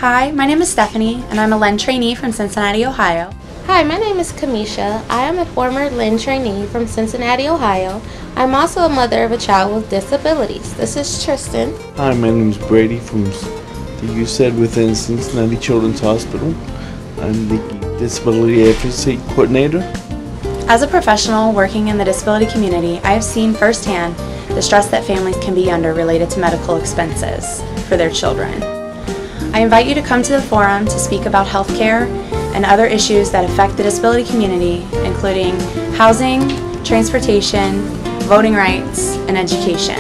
Hi, my name is Stephanie, and I'm a LEND trainee from Cincinnati, Ohio. Hi, my name is Kamisha. I am a former LEND trainee from Cincinnati, Ohio. I'm also a mother of a child with disabilities. This is Tristan. Hi, my name is Brady from the USAID within Cincinnati Children's Hospital. I'm the Disability Advocacy Coordinator. As a professional working in the disability community, I have seen firsthand the stress that families can be under related to medical expenses for their children. I invite you to come to the forum to speak about healthcare and other issues that affect the disability community, including housing, transportation, voting rights, and education.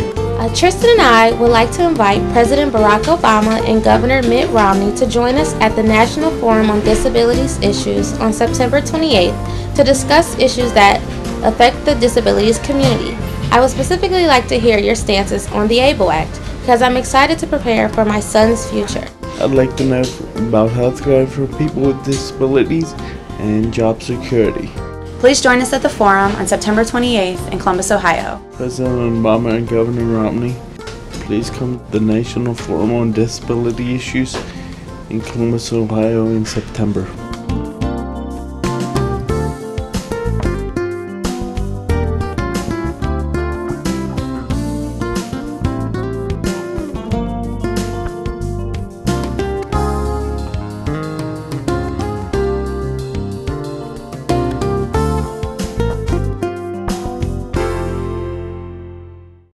Tristan and I would like to invite President Barack Obama and Governor Mitt Romney to join us at the National Forum on Disabilities Issues on September 28th to discuss issues that affect the disabilities community. I would specifically like to hear your stances on the ABLE Act because I'm excited to prepare for my son's future. I'd like to know about healthcare for people with disabilities and job security. Please join us at the forum on September 28th in Columbus, Ohio. President Obama and Governor Romney, please come to the National Forum on Disability Issues in Columbus, Ohio in September.